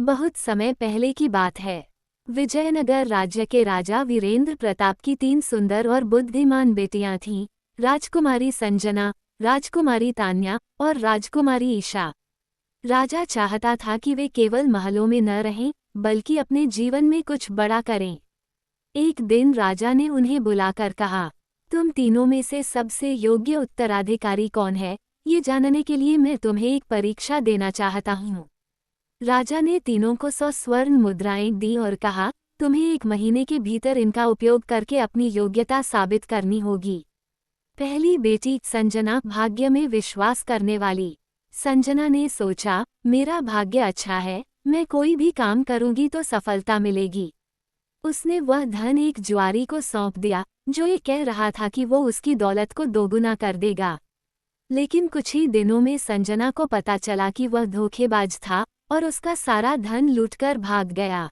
बहुत समय पहले की बात है। विजयनगर राज्य के राजा वीरेंद्र प्रताप की 3 सुंदर और बुद्धिमान बेटियां थीं, राजकुमारी संजना, राजकुमारी तान्या और राजकुमारी ईशा। राजा चाहता था कि वे केवल महलों में न रहें, बल्कि अपने जीवन में कुछ बड़ा करें। एक दिन राजा ने उन्हें बुलाकर कहा, तुम तीनों में से सबसे योग्य उत्तराधिकारी कौन है, ये जानने के लिए मैं तुम्हें एक परीक्षा देना चाहता हूँ। राजा ने तीनों को 100 स्वर्ण मुद्राएं दी और कहा, तुम्हें 1 महीने के भीतर इनका उपयोग करके अपनी योग्यता साबित करनी होगी। पहली बेटी संजना, भाग्य में विश्वास करने वाली। संजना ने सोचा, मेरा भाग्य अच्छा है, मैं कोई भी काम करूंगी तो सफलता मिलेगी। उसने वह धन एक जुआरी को सौंप दिया, जो ये कह रहा था कि वो उसकी दौलत को दोगुना कर देगा। लेकिन कुछ ही दिनों में संजना को पता चला कि वह धोखेबाज था और उसका सारा धन लूटकर भाग गया।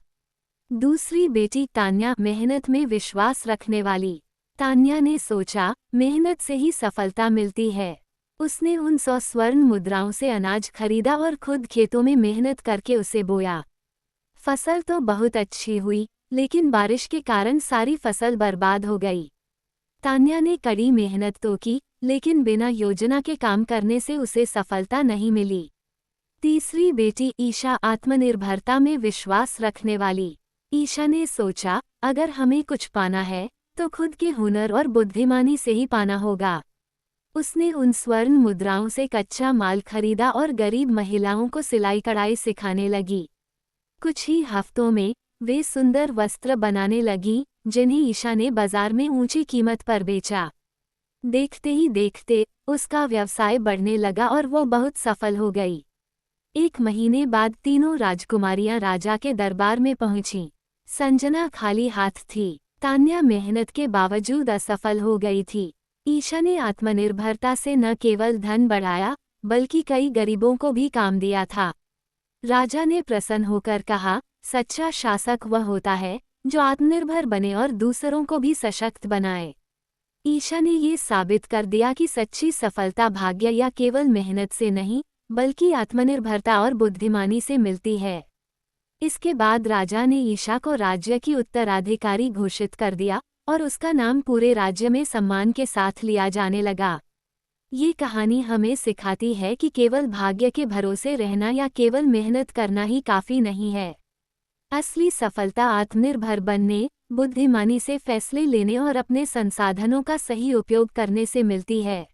दूसरी बेटी तान्या, मेहनत में विश्वास रखने वाली। तान्या ने सोचा, मेहनत से ही सफलता मिलती है। उसने उन 100 स्वर्ण मुद्राओं से अनाज खरीदा और खुद खेतों में मेहनत करके उसे बोया। फसल तो बहुत अच्छी हुई, लेकिन बारिश के कारण सारी फसल बर्बाद हो गई। तान्या ने कड़ी मेहनत तो की, लेकिन बिना योजना के काम करने से उसे सफलता नहीं मिली। तीसरी बेटी ईशा, आत्मनिर्भरता में विश्वास रखने वाली। ईशा ने सोचा, अगर हमें कुछ पाना है तो खुद के हुनर और बुद्धिमानी से ही पाना होगा। उसने उन स्वर्ण मुद्राओं से कच्चा माल खरीदा और गरीब महिलाओं को सिलाई कढ़ाई सिखाने लगी। कुछ ही हफ्तों में वे सुंदर वस्त्र बनाने लगी, जिन्हें ईशा ने बाजार में ऊंची कीमत पर बेचा। देखते ही देखते उसका व्यवसाय बढ़ने लगा और वो बहुत सफल हो गई। 1 महीने बाद तीनों राजकुमारियां राजा के दरबार में पहुंचीं। संजना खाली हाथ थी, तान्या मेहनत के बावजूद असफल हो गई थी। ईशा ने आत्मनिर्भरता से न केवल धन बढ़ाया, बल्कि कई गरीबों को भी काम दिया था। राजा ने प्रसन्न होकर कहा, सच्चा शासक वह होता है जो आत्मनिर्भर बने और दूसरों को भी सशक्त बनाए। ईशा ने ये साबित कर दिया कि सच्ची सफलता भाग्य या केवल मेहनत से नहीं, बल्कि आत्मनिर्भरता और बुद्धिमानी से मिलती है। इसके बाद राजा ने ईशा को राज्य की उत्तराधिकारी घोषित कर दिया और उसका नाम पूरे राज्य में सम्मान के साथ लिया जाने लगा। ये कहानी हमें सिखाती है कि केवल भाग्य के भरोसे रहना या केवल मेहनत करना ही काफ़ी नहीं है। असली सफलता आत्मनिर्भर बनने, बुद्धिमानी से फैसले लेने और अपने संसाधनों का सही उपयोग करने से मिलती है।